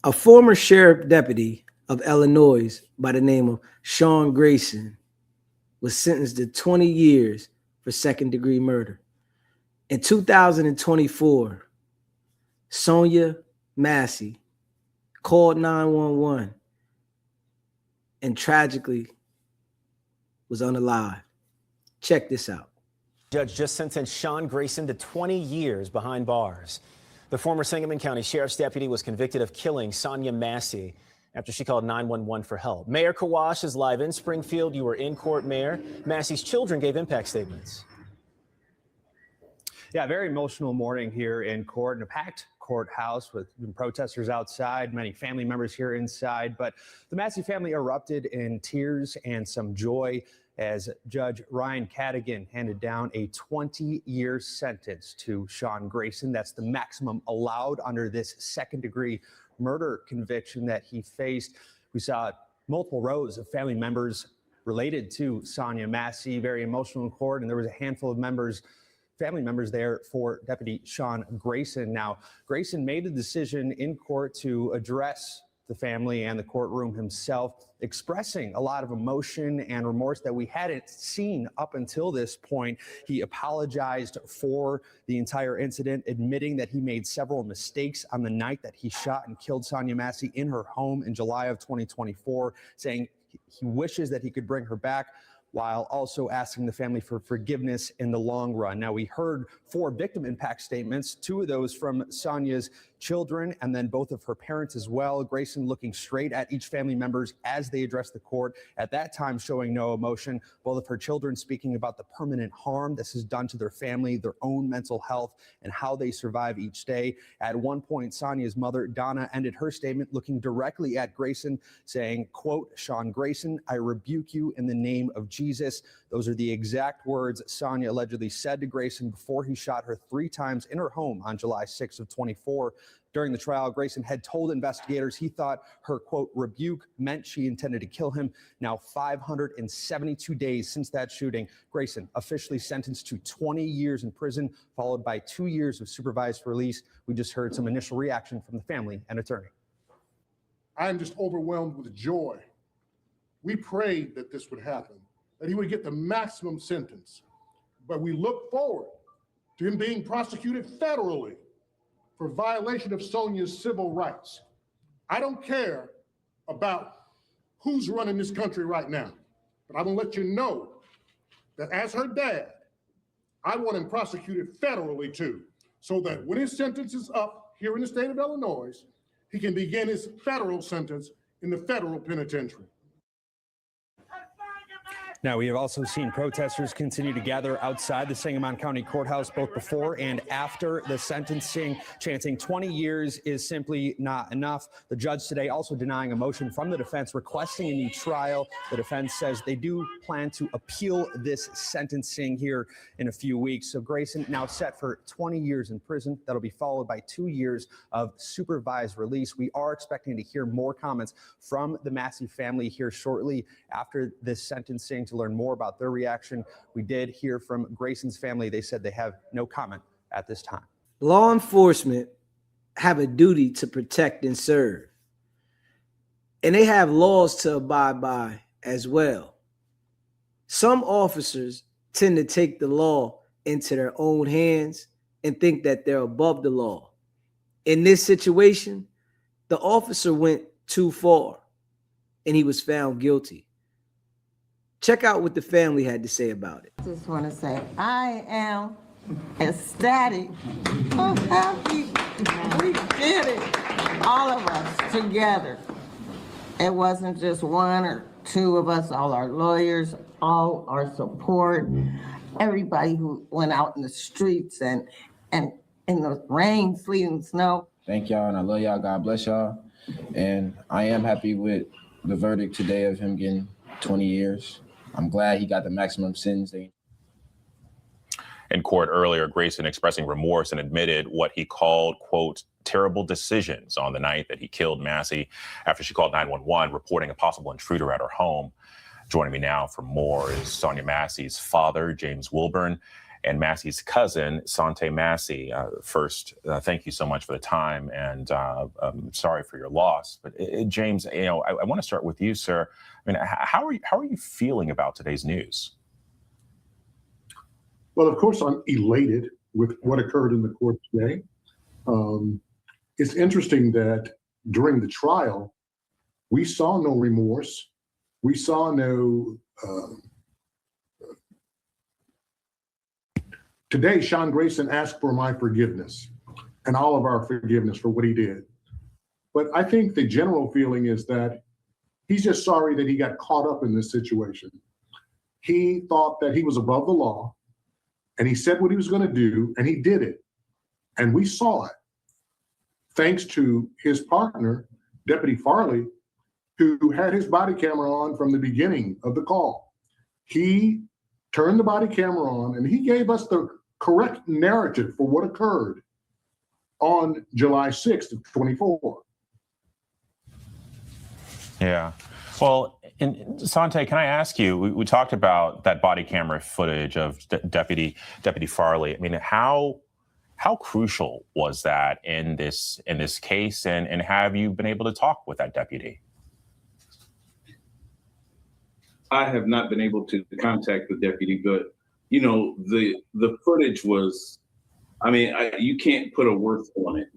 A former sheriff deputy of Illinois by the name of Sean Grayson was sentenced to 20 years for second-degree murder. In 2024, Sonya Massey called 911 and tragically was unalive. Check this out. Judge just sentenced Sean Grayson to 20 years behind bars. The former Sangamon County Sheriff's deputy was convicted of killing Sonya Massey after she called 911 for help. Mayor Kawash is live in Springfield. You were in court, Mayor. Massey's children gave impact statements. Yeah, very emotional morning here in court, in a packed courthouse with protesters outside, many family members here inside. But the Massey family erupted in tears and some joy as Judge Ryan Cadigan handed down a 20-year sentence to Sean Grayson. That's the maximum allowed under this second-degree murder conviction that he faced. We saw multiple rows of family members related to Sonya Massey, very emotional in court, and there was a handful of family members there for Deputy Sean Grayson. Now, Grayson made the decision in court to address the family and the courtroom himself, expressing a lot of emotion and remorse that we hadn't seen up until this point. He apologized for the entire incident, admitting that he made several mistakes on the night that he shot and killed Sonya Massey in her home in July of 2024, saying he wishes that he could bring her back, while also asking the family for forgiveness in the long run. Now, we heard 4 victim impact statements, 2 of those from Sonya's children and then both of her parents as well. Grayson looking straight at each family members as they addressed the court, at that time showing no emotion. Both of her children speaking about the permanent harm this has done to their family, their own mental health, and how they survive each day. At one point, Sonya's mother, Donna, ended her statement looking directly at Grayson, saying, quote, "Sean Grayson, I rebuke you in the name of Jesus." Those are the exact words Sonya allegedly said to Grayson before he shot her 3 times in her home on July 6th of 24. During the trial, Grayson had told investigators he thought her, quote, rebuke meant she intended to kill him. Now, 572 days since that shooting, Grayson officially sentenced to 20 years in prison, followed by 2 years of supervised release. We just heard some initial reaction from the family and attorney. I'm just overwhelmed with joy. We prayed that this would happen, that he would get the maximum sentence, but we look forward to him being prosecuted federally for violation of Sonya's civil rights. I don't care about who's running this country right now, but I'm gonna let you know that as her dad, I want him prosecuted federally too, so that when his sentence is up here in the state of Illinois, he can begin his federal sentence in the federal penitentiary. Now, we have also seen protesters continue to gather outside the Sangamon County Courthouse both before and after the sentencing, chanting 20 years is simply not enough. The judge today also denying a motion from the defense requesting a new trial. The defense says they do plan to appeal this sentencing here in a few weeks. So Grayson now set for 20 years in prison. That'll be followed by 2 years of supervised release. We are expecting to hear more comments from the Massey family here shortly after this sentencing to learn more about their reaction. We did hear from Grayson's family. They said they have no comment at this time. Law enforcement have a duty to protect and serve, and they have laws to abide by as well. Some officers tend to take the law into their own hands and think that they're above the law. In this situation, the officer went too far and he was found guilty. Check out what the family had to say about it. I just want to say I am ecstatic, so happy. We did it, all of us together. It wasn't just 1 or 2 of us, all our lawyers, all our support, everybody who went out in the streets and in the rain, sleet, and snow. Thank y'all, and I love y'all. God bless y'all. And I am happy with the verdict today of him getting 20 years. I'm glad he got the maximum sentence. In court earlier, Grayson expressing remorse and admitted what he called, quote, terrible decisions on the night that he killed Massey after she called 911, reporting a possible intruder at her home. Joining me now for more is Sonya Massey's father, James Wilburn, and Massey's cousin, Sonya Massey. First, thank you so much for the time, and I'm sorry for your loss. But James, I want to start with you, sir. I mean, how are you feeling about today's news? Well, of course, I'm elated with what occurred in the court today. It's interesting that during the trial, we saw no remorse. We saw no. Today, Sean Grayson asked for my forgiveness and all of our forgiveness for what he did. But I think the general feeling is that he's just sorry that he got caught up in this situation. He thought that he was above the law, and he said what he was going to do, and he did it. And we saw it, thanks to his partner, Deputy Farley, who had his body camera on from the beginning of the call. He turned the body camera on, and he gave us the correct narrative for what occurred on July 6th of 24. Yeah. Well, Sonya, can I ask you, we talked about that body camera footage of Deputy Farley. I mean, how crucial was that in this case, and have you been able to talk with that deputy? I have not been able to contact the deputy, but the footage was, I mean, you can't put a worth on it.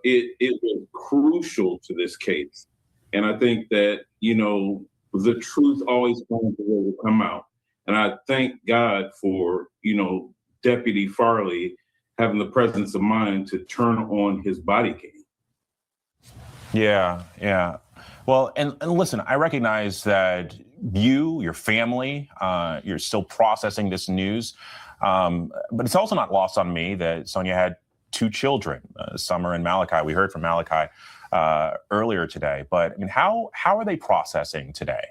It was crucial to this case. And I think that, the truth always finds a way to come out. And I thank God for, Deputy Farley having the presence of mind to turn on his body cam. Yeah. Well, and listen, I recognize that your family, you're still processing this news. But it's also not lost on me that Sonya had 2 children, Summer and Malachi. We heard from Malachi earlier today. But I mean, how are they processing today?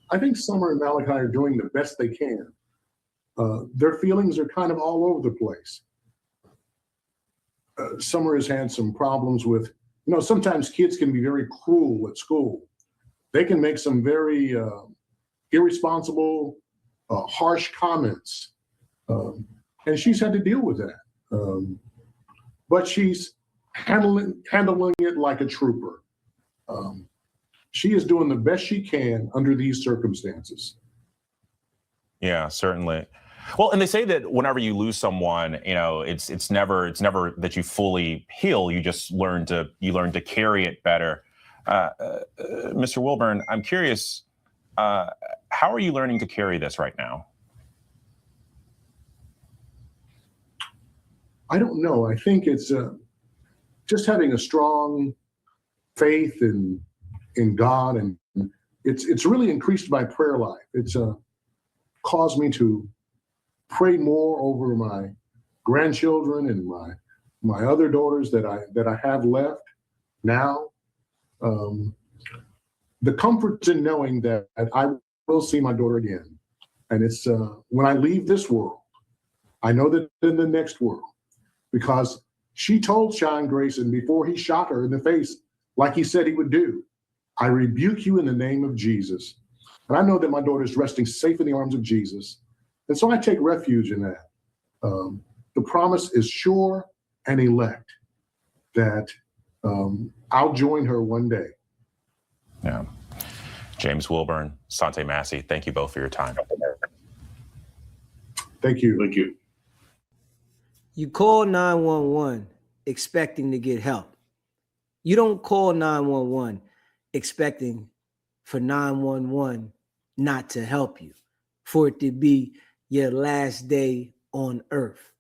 I think Summer and Malachi are doing the best they can. Their feelings are kind of all over the place. Summer has had some problems with, sometimes kids can be very cruel at school. They can make some very irresponsible, harsh comments. And she's had to deal with that. But she's handling it like a trooper. She is doing the best she can under these circumstances. Yeah, certainly. Well, and they say that whenever you lose someone, it's never that you fully heal. You just learn to carry it better. Mr. Wilburn, I'm curious, how are you learning to carry this right now? I don't know. I think it's just having a strong faith in God, and it's really increased my prayer life. It's caused me to pray more over my grandchildren and my other daughters that I have left now. The comfort's in knowing that I will see my daughter again, and it's when I leave this world, I know that in the next world, because she told Sean Grayson before he shot her in the face, like he said he would do, I rebuke you in the name of Jesus. And I know that my daughter is resting safe in the arms of Jesus. And so I take refuge in that. The promise is sure and elect that I'll join her one day. Yeah. James Wilburn, Sonya Massey, thank you both for your time. Thank you. Thank you. You call 911 expecting to get help. You don't call 911 expecting for 911 not to help you, for it to be your last day on earth.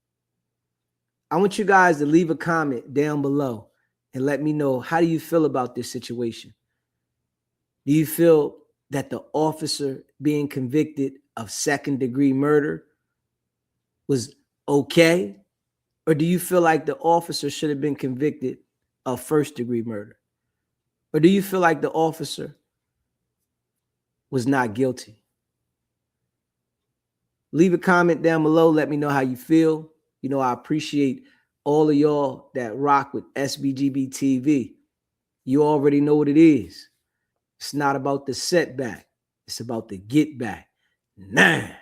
I want you guys to leave a comment down below and let me know, how do you feel about this situation? Do you feel that the officer being convicted of second-degree murder was okay? Or do you feel like the officer should have been convicted of first-degree murder? Or do you feel like the officer was not guilty? Leave a comment down below. Let me know how you feel. I appreciate all of y'all that rock with SBGBTV. You already know what it is. It's not about the setback. It's about the get back. now.